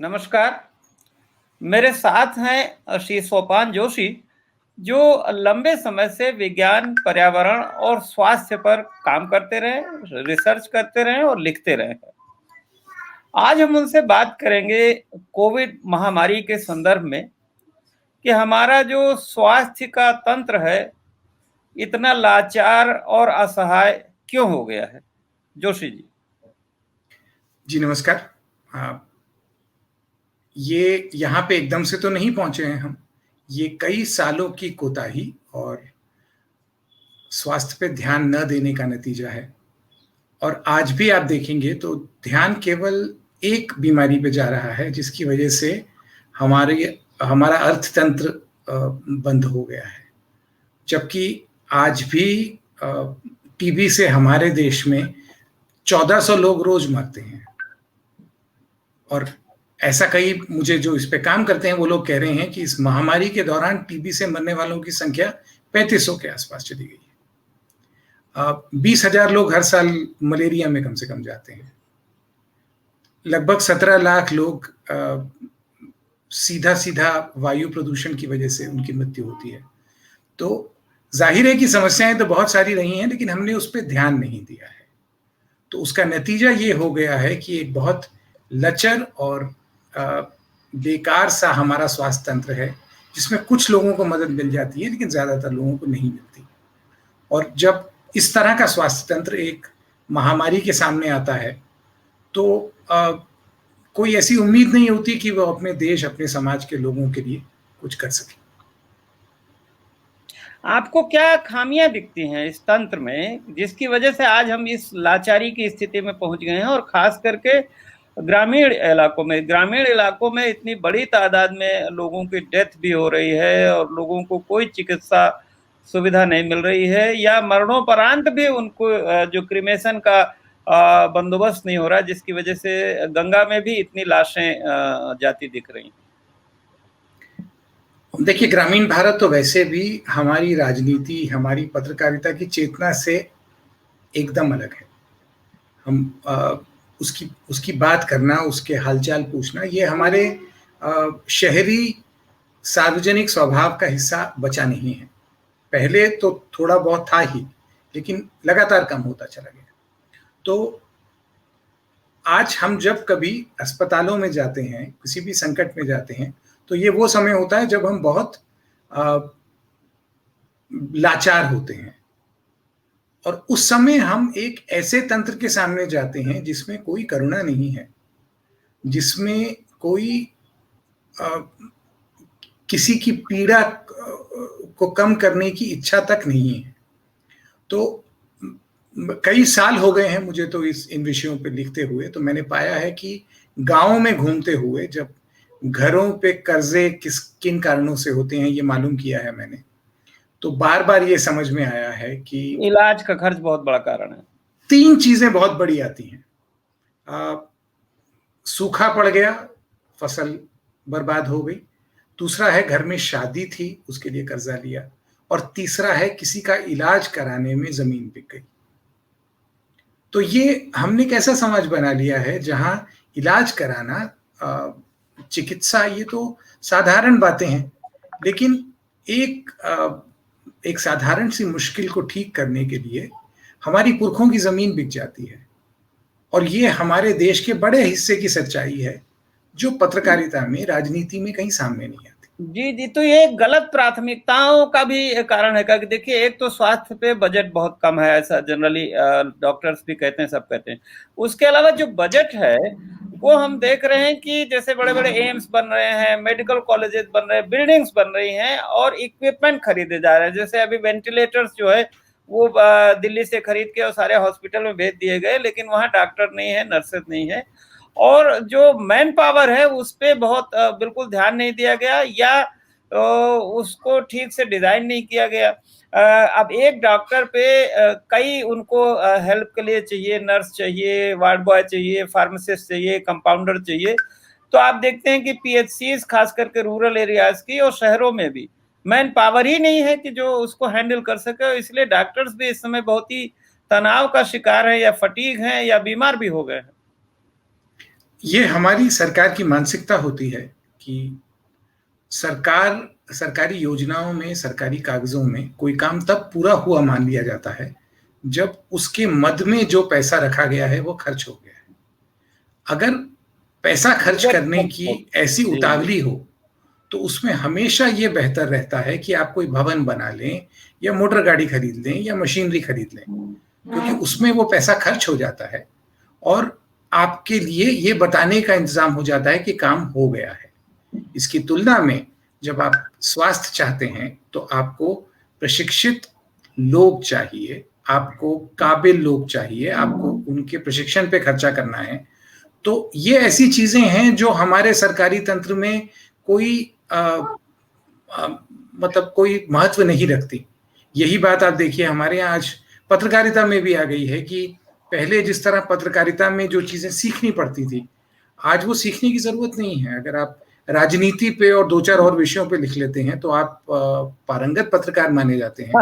नमस्कार। मेरे साथ हैं श्री सोपान जोशी, जो लंबे समय से विज्ञान, पर्यावरण और स्वास्थ्य पर काम करते रहे, रिसर्च करते रहे और लिखते रहे हैं। आज हम उनसे बात करेंगे कोविड महामारी के संदर्भ में कि हमारा जो स्वास्थ्य का तंत्र है, इतना लाचार और असहाय क्यों हो गया है। जोशी जी। जी नमस्कार। ये यहाँ पे एकदम से तो नहीं पहुंचे हैं हम। ये कई सालों की कोताही और स्वास्थ्य पे ध्यान न देने का नतीजा है। और आज भी आप देखेंगे तो ध्यान केवल एक बीमारी पे जा रहा है, जिसकी वजह से हमारा अर्थतंत्र बंद हो गया है। जबकि आज भी टीबी से हमारे देश में 1400 लोग रोज मरते हैं। और ऐसा कई मुझे जो इस पे काम करते हैं वो लोग कह रहे हैं कि इस महामारी के दौरान टीबी से मरने वालों की संख्या 3500 के आसपास चली गई है। 20,000 लोग हर साल मलेरिया में कम से कम जाते हैं। लगभग 17 लाख लोग सीधा सीधा वायु प्रदूषण की वजह से उनकी मृत्यु होती है। तो जाहिर है कि समस्याएं तो बहुत सारी रही हैं, लेकिन हमने उस पर ध्यान नहीं दिया है। तो उसका नतीजा ये हो गया है कि एक बहुत लचर और बेकार सा हमारा स्वास्थ्य तंत्र है, जिसमें कुछ लोगों को मदद मिल जाती है लेकिन ज्यादातर लोगों को नहीं मिलती। और जब इस तरह का स्वास्थ्य तंत्र एक महामारी के सामने आता है तो कोई ऐसी उम्मीद नहीं होती कि वो अपने देश, अपने समाज के लोगों के लिए कुछ कर सके। आपको क्या खामियां दिखती हैं इस तंत्र में, जिसकी वजह से आज हम इस लाचारी की स्थिति में पहुंच गए हैं, और खास करके ग्रामीण इलाकों में इतनी बड़ी तादाद में लोगों की डेथ भी हो रही है और लोगों को कोई चिकित्सा सुविधा नहीं मिल रही है, या मरणोपरांत भी उनको जो क्रिमेशन का बंदोबस्त नहीं हो रहा, जिसकी वजह से गंगा में भी इतनी लाशें जाती दिख रही हैं। देखिए, ग्रामीण भारत तो वैसे भी हमारी राजनीति, हमारी पत्रकारिता की चेतना से एकदम अलग है। हम उसकी बात करना, उसके हालचाल पूछना, ये हमारे शहरी सार्वजनिक स्वभाव का हिस्सा बचा नहीं है। पहले तो थोड़ा बहुत था ही, लेकिन लगातार कम होता चला गया। तो आज हम जब कभी अस्पतालों में जाते हैं, किसी भी संकट में जाते हैं, तो ये वो समय होता है जब हम बहुत लाचार होते हैं। और उस समय हम एक ऐसे तंत्र के सामने जाते हैं जिसमें कोई करुणा नहीं है, जिसमें कोई किसी की पीड़ा को कम करने की इच्छा तक नहीं है। तो कई साल हो गए हैं मुझे तो इन विषयों पे लिखते हुए। तो मैंने पाया है कि गांवों में घूमते हुए, जब घरों पे कर्जे किन कारणों से होते हैं ये मालूम किया है मैंने, तो बार बार ये समझ में आया है कि इलाज का खर्च बहुत बड़ा कारण है। 3 चीजें बहुत बड़ी आती हैं। सूखा पड़ गया, फसल बर्बाद हो गई। दूसरा है घर में शादी थी, उसके लिए कर्जा लिया। और तीसरा है किसी का इलाज कराने में जमीन बिक गई। तो ये हमने एक ऐसा समाज बना लिया है जहां इलाज कराना, चिकित्सा, ये तो साधारण बातें हैं, लेकिन एक साधारण सी मुश्किल को ठीक करने के लिए हमारी पुरखों की जमीन बिक जाती है। और ये हमारे देश के बड़े हिस्से की सच्चाई है, जो पत्रकारिता में, राजनीति में कहीं सामने नहीं आती। जी जी, तो ये गलत प्राथमिकताओं का भी कारण है। कि देखिए, एक तो स्वास्थ्य पे बजट बहुत कम है, ऐसा जनरली डॉक्टर्स भी कहते हैं, सब कहते हैं। उसके अलावा जो बजट है वो हम देख रहे हैं कि जैसे बड़े बड़े एम्स बन रहे हैं, मेडिकल कॉलेजेस बन रहे हैं, बिल्डिंग्स बन रही हैं और इक्विपमेंट खरीदे जा रहे हैं। जैसे अभी वेंटिलेटर्स जो है वो दिल्ली से खरीद के और सारे हॉस्पिटल में भेज दिए गए, लेकिन वहाँ डॉक्टर नहीं है, नर्सेज नहीं है, और जो मैन पावर है उस पे बहुत बिल्कुल ध्यान नहीं दिया गया, या उसको ठीक से डिजाइन नहीं किया गया। अब एक डॉक्टर पे कई उनको हेल्प के लिए चाहिए, नर्स चाहिए, वार्ड बॉय चाहिए, फार्मासिस्ट चाहिए, कंपाउंडर चाहिए। तो आप देखते हैं कि पीएचसीज खास करके रूरल एरियाज की और शहरों में भी मैन पावर ही नहीं है कि जो उसको हैंडल कर सके। इसलिए डॉक्टर्स भी इस समय बहुत ही तनाव का शिकार है, या फटीग हैं, या बीमार भी हो गए हैं। ये हमारी सरकार की मानसिकता होती है कि सरकारी योजनाओं में, सरकारी कागजों में कोई काम तब पूरा हुआ मान लिया जाता है जब उसके मद में जो पैसा रखा गया है वो खर्च हो गया है। अगर पैसा खर्च बजट करने खत्म की हो ऐसी जी जी। उतावली हो तो उसमें हमेशा ये बेहतर रहता है कि आप कोई भवन बना लें या मोटर गाड़ी खरीद लें या मशीनरी खरीद लें, क्योंकि उसमें वो पैसा खर्च हो जाता है और आपके लिए ये बताने का इंतजाम हो जाता है कि काम हो गया है। इसकी तुलना में जब आप स्वास्थ्य चाहते हैं तो आपको प्रशिक्षित लोग चाहिए, आपको काबिल लोग चाहिए, आपको उनके प्रशिक्षण पे खर्चा करना है। तो ये ऐसी चीजें हैं जो हमारे सरकारी तंत्र में कोई अ, मतलब कोई महत्व नहीं रखती। यही बात आप देखिए हमारे यहाँ आज पत्रकारिता में भी आ गई है कि पहले जिस तरह पत्रकारिता में जो चीजें सीखनी पड़ती थी, आज वो सीखने की जरूरत नहीं है। अगर आप राजनीति पे और दो चार और विषयों पे लिख लेते हैं तो आप पारंगत पत्रकार माने जाते हैं।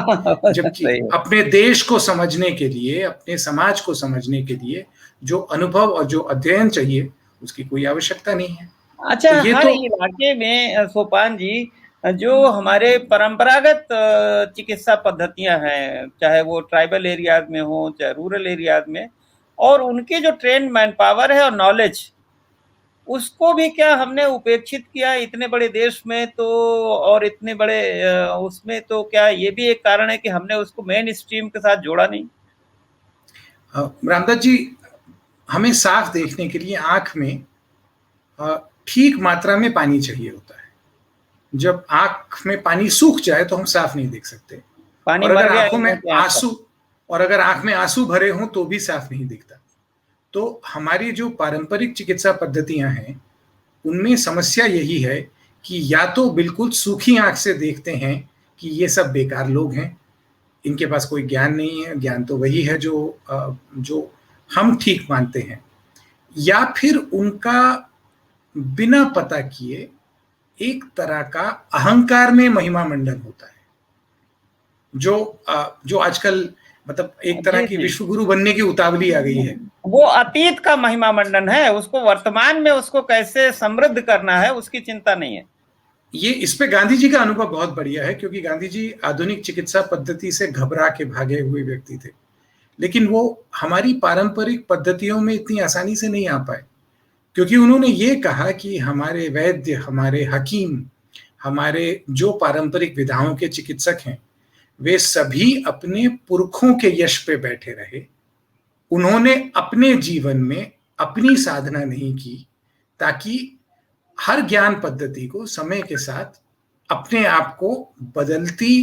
जबकि सही है। अपने देश को समझने के लिए, अपने समाज को समझने के लिए जो अनुभव और जो अध्ययन चाहिए उसकी कोई आवश्यकता नहीं है। अच्छा, तो ये हर तो इलाके में सोपान जी, जो हमारे परंपरागत चिकित्सा पद्धतियां हैं, चाहे वो ट्राइबल एरियाज में हो चाहे रूरल एरियाज में, और उनके जो ट्रेन मैन पावर है और नॉलेज, उसको भी क्या हमने उपेक्षित किया इतने बड़े देश में? तो और इतने बड़े उसमें, तो क्या ये भी एक कारण है कि हमने उसको मेन स्ट्रीम के साथ जोड़ा नहीं? रामदास जी, हमें साफ देखने के लिए आंख में ठीक मात्रा में पानी चाहिए होता है। जब आंख में पानी सूख जाए तो हम साफ नहीं देख सकते, पानी और मर अगर गया आंखों में इन के आंख का। आंसू और अगर आंख में आंसू भरे हों तो भी साफ नहीं दिखता। तो हमारी जो पारंपरिक चिकित्सा पद्धतियां हैं उनमें समस्या यही है कि या तो बिल्कुल सूखी आंख से देखते हैं कि ये सब बेकार लोग हैं, इनके पास कोई ज्ञान नहीं है, ज्ञान तो वही है जो हम ठीक मानते हैं, या फिर उनका बिना पता किए एक तरह का अहंकार में महिमा मंडन होता है, जो आजकल मतलब एक तरह जी की जी। विश्व गुरु बनने की उतावली आ गई है। वो अतीत का महिमा मंडन है, उसको वर्तमान में उसको कैसे समृद्ध करना है उसकी चिंता नहीं है। ये इस पे गांधी जी का अनुभव बहुत बढ़िया है, क्योंकि गांधी जी आधुनिक चिकित्सा पद्धति से घबरा के भागे हुए व्यक्ति थे, लेकिन वो हमारी पारंपरिक पद्धतियों में इतनी आसानी से नहीं आ पाए, क्योंकि उन्होंने ये कहा कि हमारे वैद्य, हमारे हकीम, हमारे जो पारंपरिक विधाओं के चिकित्सक हैं, वे सभी अपने पुरखों के यश पे बैठे रहे। उन्होंने अपने जीवन में अपनी साधना नहीं की, ताकि हर ज्ञान पद्धति को समय के साथ अपने आप को बदलती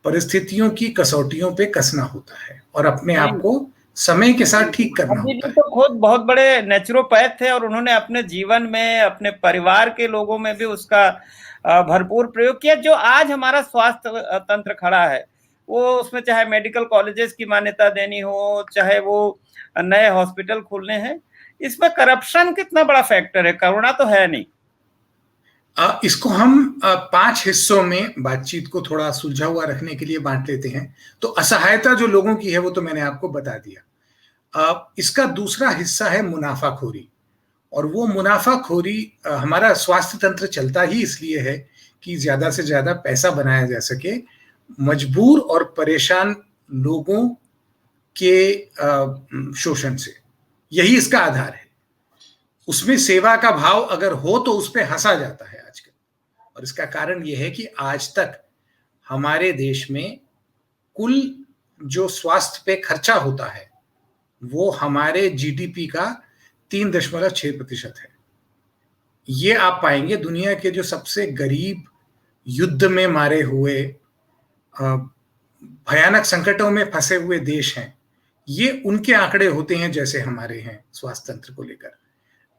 परिस्थितियों की कसौटियों पे कसना होता है और अपने आप नहीं, को समय के साथ ठीक करना गांधी होता जी है। तो खुद बहुत बड़े नेचुरोपैथ थे, और उन्होंने अपने जीवन में अपने परिवार के लोगों में भी उसका भरपूर प्रयोग किया। जो आज हमारा स्वास्थ्य तंत्र खड़ा है, वो उसमें चाहे मेडिकल कॉलेजेस की मान्यता देनी हो, चाहे वो नए हॉस्पिटल खुलने हैं, इसमें करप्शन कितना बड़ा फैक्टर है, करुणा तो है नहीं। इसको हम 5 हिस्सों में बातचीत को थोड़ा सुलझा हुआ रखने के लिए बांट लेते हैं। तो असहायता जो लोगों की है वो तो मैंने आपको बता दिया। इसका दूसरा हिस्सा है मुनाफाखोरी, और वो मुनाफाखोरी, हमारा स्वास्थ्य तंत्र चलता ही इसलिए है कि ज्यादा से ज्यादा पैसा बनाया जा सके मजबूर और परेशान लोगों के शोषण से। यही इसका आधार है। उसमें सेवा का भाव अगर हो तो उस पर हंसा जाता है आजकल, और इसका कारण यह है कि आज तक हमारे देश में कुल जो स्वास्थ्य पे खर्चा होता है वो हमारे जीडीपी का 3.6% है। ये आप पाएंगे दुनिया के जो सबसे गरीब, युद्ध में मारे हुए, भयानक संकटों में फंसे हुए देश हैं, ये उनके आंकड़े होते हैं जैसे हमारे हैं स्वास्थ्य तंत्र को लेकर।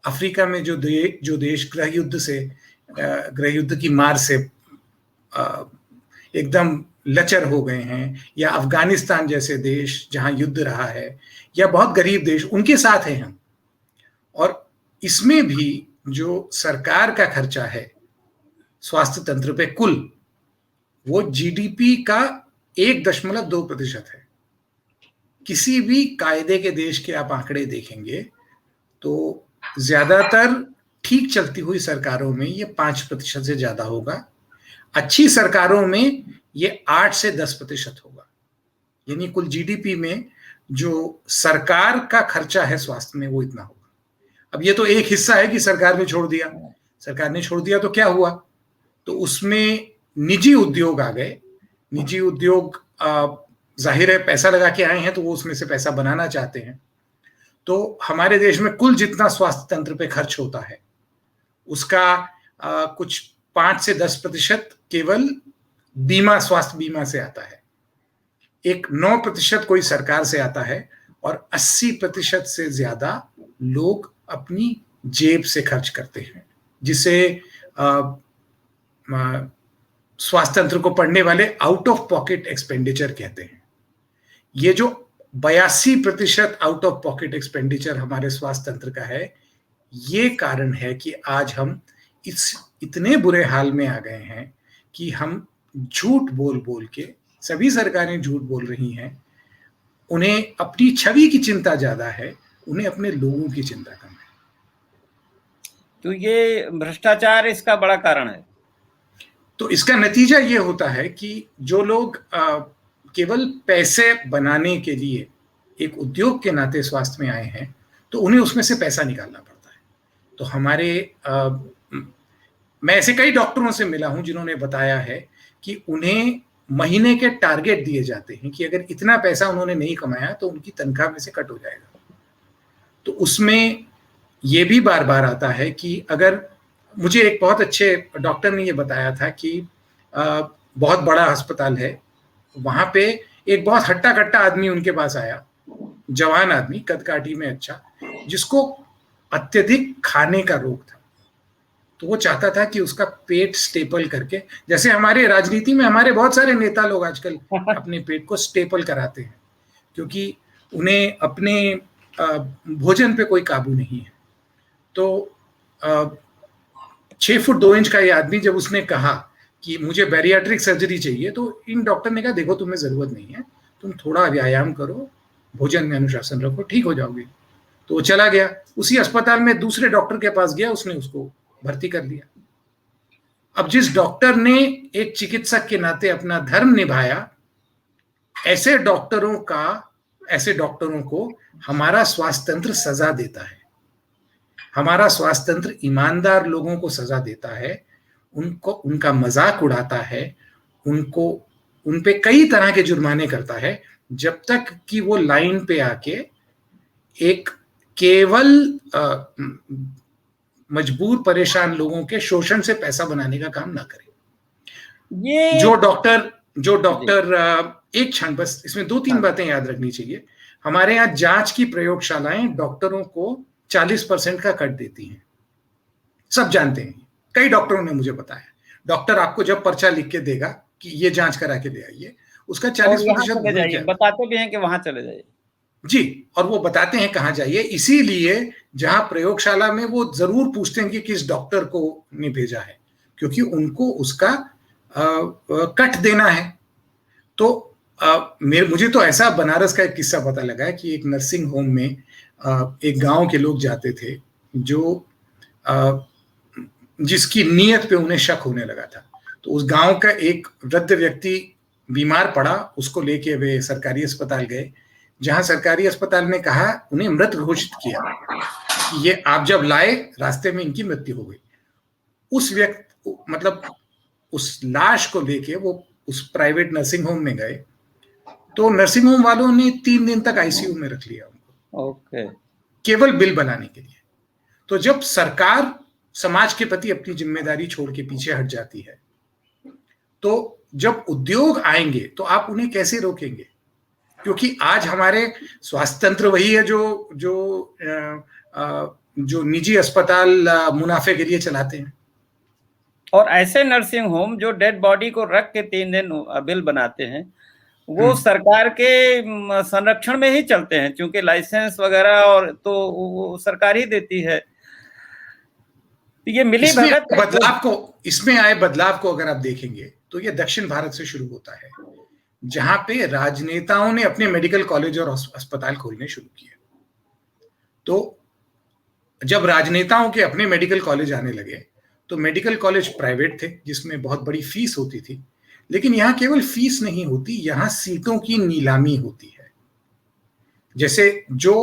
अफ्रीका में जो देश गृह युद्ध की मार से एकदम लचर हो गए हैं, या अफगानिस्तान जैसे देश जहां युद्ध रहा है, या बहुत गरीब देश, उनके साथ हैं हम। और इसमें भी जो सरकार का खर्चा है स्वास्थ्य तंत्र पे कुल, वो जीडीपी का 1.2% है। किसी भी कायदे के देश के आप आंकड़े देखेंगे तो ज्यादातर ठीक चलती हुई सरकारों में ये 5% से ज्यादा होगा, अच्छी सरकारों में ये 8 से 10% होगा। यानी कुल जीडीपी में जो सरकार का खर्चा है स्वास्थ्य में वो इतना होगा। अब ये तो एक हिस्सा है कि सरकार ने छोड़ दिया, सरकार ने छोड़ दिया तो क्या हुआ, तो उसमें निजी उद्योग आ गए। निजी उद्योग जाहिर है पैसा लगा के आए हैं तो वो उसमें से पैसा बनाना चाहते हैं। तो हमारे देश में कुल जितना स्वास्थ्य तंत्र पे खर्च होता है उसका कुछ 5 से 10% केवल बीमा, स्वास्थ्य बीमा से आता है। एक 9% कोई सरकार से आता है और 80% से ज्यादा लोग अपनी जेब से खर्च करते हैं, जिसे स्वास्थ्य तंत्र को पढ़ने वाले आउट ऑफ पॉकेट एक्सपेंडिचर कहते हैं। ये जो 82% आउट ऑफ पॉकेट एक्सपेंडिचर हमारे स्वास्थ्य तंत्र का है, ये कारण है कि आज हम इतने बुरे हाल में आ गए हैं कि हम झूठ बोल बोल के, सभी सरकारें झूठ बोल रही हैं, उन्हें अपनी छवि की चिंता ज्यादा है, उन्हें अपने लोगों की चिंता कम है। तो ये भ्रष्टाचार इसका बड़ा कारण है। तो इसका नतीजा ये होता है कि जो लोग केवल पैसे बनाने के लिए एक उद्योग के नाते स्वास्थ्य में आए हैं, तो उन्हें उसमें से पैसा निकालना पड़ता है। तो हमारे मैं ऐसे कई डॉक्टरों से मिला हूं जिन्होंने बताया है कि उन्हें महीने के टारगेट दिए जाते हैं कि अगर इतना पैसा उन्होंने नहीं कमाया तो उनकी तनख्वाह में से कट हो जाएगा। तो उसमें यह भी बार बार आता है कि अगर, मुझे एक बहुत अच्छे डॉक्टर ने ये बताया था कि बहुत बड़ा अस्पताल है, वहां पे एक बहुत हट्टा कट्टा आदमी उनके पास आया, जवान आदमी, कदकाठी में अच्छा, जिसको अत्यधिक खाने का रोग था। तो वो चाहता था कि उसका पेट स्टेपल करके, जैसे हमारे राजनीति में हमारे बहुत सारे नेता लोग आजकल अपने पेट को स्टेपल कराते हैं क्योंकि उन्हें अपने भोजन पे कोई काबू नहीं है। तो 6 फुट 2 इंच का ये आदमी जब उसने कहा कि मुझे बैरियाट्रिक सर्जरी चाहिए, तो इन डॉक्टर ने कहा देखो तुम्हें जरूरत नहीं है, तुम थोड़ा व्यायाम करो, भोजन में अनुशासन रखो, ठीक हो जाओगे। तो वो चला गया, उसी अस्पताल में दूसरे डॉक्टर के पास गया, उसने उसको भर्ती कर दिया। अब जिस डॉक्टर ने एक चिकित्सक के नाते अपना धर्म निभाया, ऐसे डॉक्टरों को हमारा स्वास्थ्य तंत्र सजा देता है। हमारा स्वास्थ्य तंत्र ईमानदार लोगों को सजा देता है, उनको, उनका मजाक उड़ाता है, उनको, उन पे कई तरह के जुर्माने करता है, जब तक कि वो लाइन पे आके एक केवल मजबूर परेशान लोगों के शोषण से पैसा बनाने का काम ना करे। ये जो डॉक्टर एक क्षण, बस इसमें 2-3 बातें याद रखनी चाहिए। हमारे यहाँ जांच की प्रयोगशालाएं डॉक्टरों को 40% का कट देती हैं, सब जानते हैं, कई डॉक्टरों ने मुझे बताया। डॉक्टर आपको जब पर्चा लिख के देगा कि ये जांच करा के ले आइए, उसका 40% बताते भी हैं कि वहां चले जाइए जी, और वो बताते हैं कहाँ जाइए। इसीलिए जहां प्रयोगशाला में वो जरूर पूछते हैं कि किस डॉक्टर को ने भेजा है, क्योंकि उनको उसका कट देना है। तो मुझे तो ऐसा बनारस का एक किस्सा पता लगा कि एक नर्सिंग होम में एक गांव के लोग जाते थे जो जिसकी नीयत पे उन्हें शक होने लगा था। तो उस गांव का एक वृद्ध व्यक्ति बीमार पड़ा, उसको लेके वे सरकारी अस्पताल गए, जहां सरकारी अस्पताल ने कहा, उन्हें मृत घोषित किया कि ये आप जब लाए रास्ते में इनकी मृत्यु हो गई। उस व्यक्ति, मतलब उस लाश को लेके वो उस प्राइवेट नर्सिंग होम में गए, तो नर्सिंग होम वालों ने 3 दिन तक आईसीयू में रख लिया उनको, केवल बिल बनाने के लिए। तो जब सरकार समाज के प्रति अपनी जिम्मेदारी छोड़ के पीछे हट जाती है, तो जब उद्योग आएंगे तो आप उन्हें कैसे रोकेंगे? क्योंकि आज हमारे स्वास्थ्य तंत्र वही है जो निजी अस्पताल मुनाफे के लिए चलाते हैं। और ऐसे नर्सिंग होम जो डेड बॉडी को रख के 3 दिन बिल बनाते हैं, वो सरकार के संरक्षण में ही चलते हैं, क्योंकि लाइसेंस वगैरह और तो वो सरकार ही देती है। तो ये मिली भगत इसमें आए बदलाव को अगर आप देखेंगे तो ये दक्षिण भारत से शुरू होता है, जहां पे राजनेताओं ने अपने मेडिकल कॉलेज और अस्पताल खोलने शुरू किए। तो जब राजनेताओं के अपने मेडिकल कॉलेज आने लगे तो मेडिकल कॉलेज प्राइवेट थे जिसमें बहुत बड़ी फीस होती थी, लेकिन यहां केवल फीस नहीं होती, यहां सीटों की नीलामी होती है। जैसे जो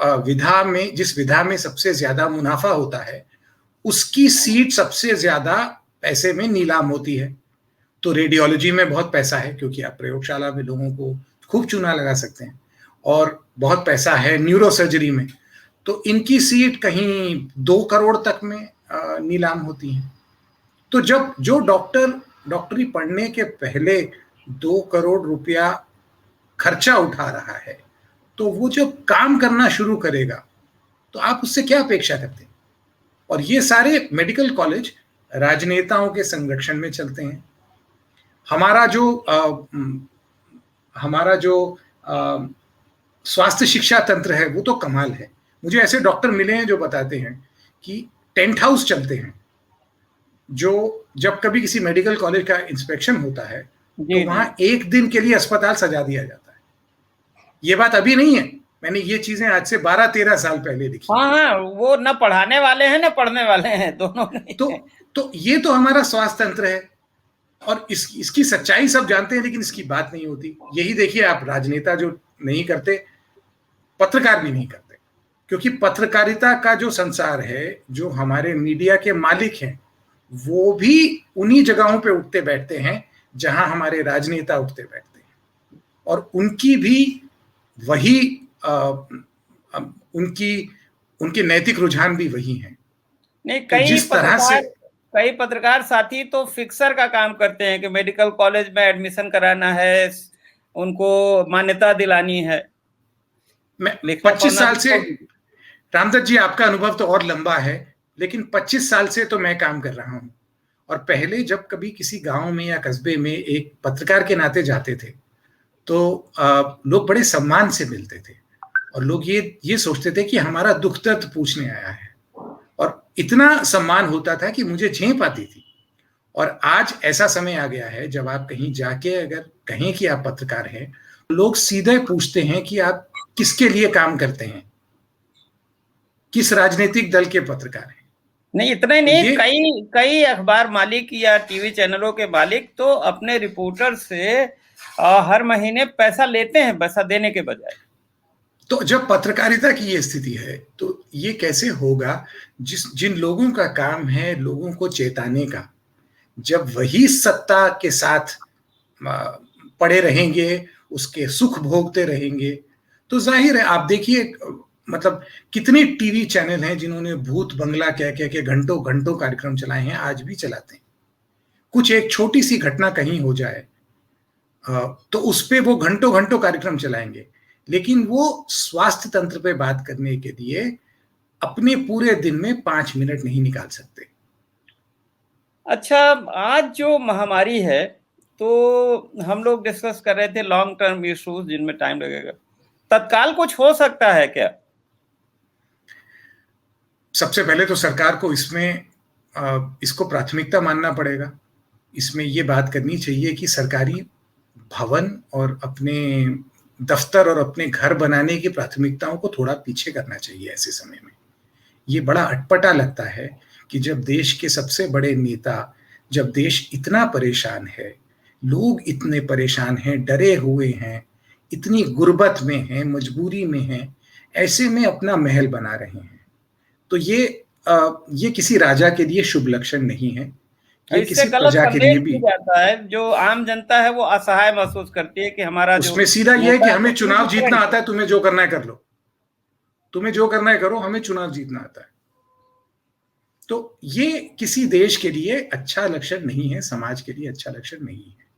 विधा में, जिस विधा में सबसे ज्यादा मुनाफा होता है उसकी सीट सबसे ज्यादा पैसे में नीलाम होती है। तो रेडियोलॉजी में बहुत पैसा है क्योंकि आप प्रयोगशाला में लोगों को खूब चूना लगा सकते हैं, और बहुत पैसा है न्यूरो सर्जरी में, तो इनकी सीट कहीं 2 करोड़ तक में नीलाम होती है। तो जब जो डॉक्टर डॉक्टरी पढ़ने के पहले 2 करोड़ रुपया खर्चा उठा रहा है, तो वो जब काम करना शुरू करेगा तो आप उससे क्या अपेक्षा करते हैं? और ये सारे मेडिकल कॉलेज राजनेताओं के संरक्षण में चलते हैं। हमारा जो स्वास्थ्य शिक्षा तंत्र है वो तो कमाल है। मुझे ऐसे डॉक्टर मिले हैं जो बताते हैं कि टेंट हाउस चलते हैं, जो जब कभी किसी मेडिकल कॉलेज का इंस्पेक्शन होता है तो वहां एक दिन के लिए अस्पताल सजा दिया जाता है। ये बात अभी नहीं है, मैंने ये चीजें आज से 12-13 साल पहले लिखी। हाँ, वो न पढ़ाने वाले हैं न पढ़ने वाले हैं, दोनों नहीं। तो ये तो हमारा स्वास्थ्य तंत्र है, और इसकी सच्चाई सब जानते हैं, लेकिन इसकी बात नहीं होती। यही देखिए आप, राजनेता जो नहीं करते, पत्रकार भी नहीं करते, क्योंकि पत्रकारिता का जो संसार है, जो हमारे मीडिया के मालिक हैं, वो भी उन्हीं जगहों पे उठते बैठते हैं जहां हमारे राजनेता उठते बैठते हैं, और उनकी भी वही उनके नैतिक रुझान भी वही हैं। नहीं, कई पत्रकार साथी तो फिक्सर का काम करते हैं कि मेडिकल कॉलेज में एडमिशन कराना है, उनको मान्यता दिलानी है। मैं 25 साल से, रामदत्त जी आपका अनुभव तो और लंबा है, लेकिन 25 साल से तो मैं काम कर रहा हूं, और पहले जब कभी किसी गांव में या कस्बे में एक पत्रकार के नाते जाते थे तो लोग बड़े सम्मान से मिलते थे, और लोग ये सोचते थे कि हमारा दुख दर्द पूछने आया है, और इतना सम्मान होता था कि मुझे झेप आती थी। और आज ऐसा समय आ गया है जब आप कहीं जाके अगर कहें कि आप पत्रकार हैं, लोग सीधे पूछते हैं कि आप किसके लिए काम करते हैं, किस राजनीतिक दल के पत्रकार हैं। नहीं, इतना ही नहीं, कई अखबार मालिक या टीवी चैनलों के मालिक तो अपने रिपोर्टर से हर महीने पैसा लेते हैं, पैसा देने के बजाय। तो जब पत्रकारिता की ये स्थिति है तो ये कैसे होगा? जिन लोगों का काम है लोगों को चेताने का, जब वही सत्ता के साथ पड़े रहेंगे, उसके सुख भोगते रहेंगे, तो जाहिर है, आप देखिए मतलब कितने टीवी चैनल हैं जिन्होंने भूत बंगला कह के घंटों घंटों कार्यक्रम चलाए हैं, आज भी चलाते हैं। कुछ एक छोटी सी घटना कहीं हो जाए तो उस पे वो घंटों घंटों कार्यक्रम चलाएंगे, लेकिन वो स्वास्थ्य तंत्र पे बात करने के लिए अपने पूरे दिन में 5 मिनट नहीं निकाल सकते। अच्छा, आज जो महामारी है, तो हम लोग डिस्कस कर रहे थे लॉन्ग टर्म इश्यूज जिनमें टाइम लगेगा, तत्काल कुछ हो सकता है क्या? सबसे पहले तो सरकार को इसको प्राथमिकता मानना पड़ेगा। इसमें ये बात करनी चाहिए कि सरकारी भवन और अपने दफ्तर और अपने घर बनाने की प्राथमिकताओं को थोड़ा पीछे करना चाहिए ऐसे समय में। ये बड़ा अटपटा लगता है कि जब देश के सबसे बड़े नेता, जब देश इतना परेशान है, लोग इतने परेशान हैं, डरे हुए हैं, इतनी गुर्बत में हैं, मजबूरी में हैं, ऐसे में अपना महल बना रहे हैं, तो ये किसी राजा के लिए शुभ लक्षण नहीं है। ये किसी प्रजा के लिए भी जाता है। जो आम जनता है वो असहाय महसूस करती है कि हमारा उसमें सीधा ये है कि हमें चुनाव जीतना आता है, तुम्हें जो करना है कर लो, तुम्हें जो करना है करो, हमें चुनाव जीतना आता है। तो ये किसी देश के लिए अच्छा लक्षण नहीं है, समाज के लिए अच्छा लक्षण नहीं है।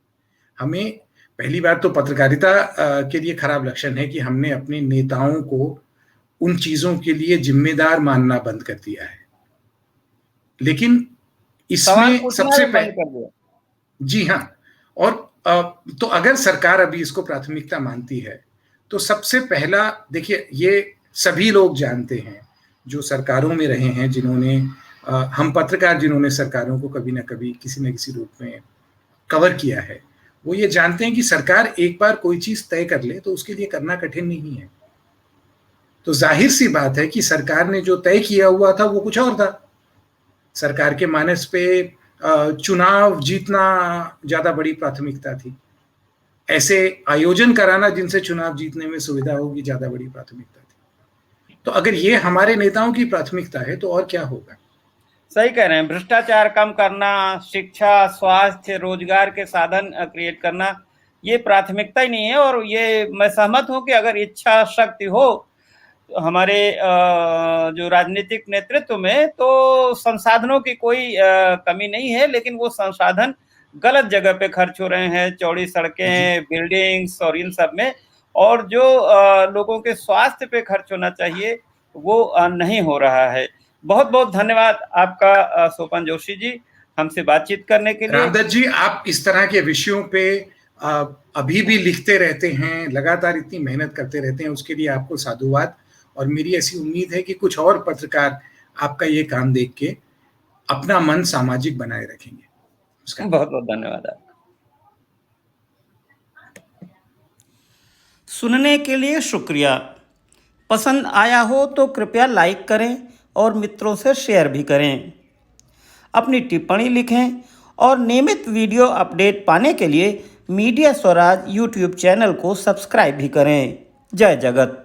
हमें पहली बात तो पत्रकारिता के लिए खराब लक्षण है कि हमने अपने नेताओं को उन चीजों के लिए जिम्मेदार मानना बंद कर दिया है। लेकिन इसमें सबसे पहले, जी हाँ, और तो अगर सरकार अभी इसको प्राथमिकता मानती है तो सबसे पहला, देखिए, ये सभी लोग जानते हैं जो सरकारों में रहे हैं, जिन्होंने हम पत्रकार जिन्होंने सरकारों को कभी ना कभी किसी न किसी रूप में कवर किया है, वो ये जानते हैं कि सरकार एक बार कोई चीज तय कर ले तो उसके लिए करना कठिन नहीं है। तो जाहिर सी बात है कि सरकार ने जो तय किया हुआ था वो कुछ और था। सरकार के मानस पे चुनाव जीतना ज्यादा बड़ी प्राथमिकता थी, ऐसे आयोजन कराना जिनसे चुनाव जीतने में सुविधा होगी ज्यादा बड़ी प्राथमिकता थी। तो अगर ये हमारे नेताओं की प्राथमिकता है तो और क्या होगा। सही कह रहे हैं, भ्रष्टाचार कम करना, शिक्षा, स्वास्थ्य, रोजगार के साधन क्रिएट करना, ये प्राथमिकता ही नहीं है। और ये मैं सहमत हूं कि अगर इच्छा शक्ति हो हमारे जो राजनीतिक नेतृत्व में, तो संसाधनों की कोई कमी नहीं है, लेकिन वो संसाधन गलत जगह पे खर्च हो रहे हैं, चौड़ी सड़कें, बिल्डिंग्स और इन सब में। और जो लोगों के स्वास्थ्य पे खर्च होना चाहिए वो नहीं हो रहा है। बहुत बहुत धन्यवाद आपका सोपन जोशी जी, हमसे बातचीत करने के लिए। रामदत्त जी, आप इस तरह के विषयों पे अभी भी लिखते रहते हैं, लगातार इतनी मेहनत करते रहते हैं, उसके लिए आपको साधुवाद। और मेरी ऐसी उम्मीद है कि कुछ और पत्रकार आपका ये काम देख के अपना मन सामाजिक बनाए रखेंगे। बहुत बहुत धन्यवाद आपका। सुनने के लिए शुक्रिया। पसंद आया हो तो कृपया लाइक करें और मित्रों से शेयर भी करें। अपनी टिप्पणी लिखें और नियमित वीडियो अपडेट पाने के लिए मीडिया स्वराज यूट्यूब चैनल को सब्सक्राइब भी करें। जय जगत।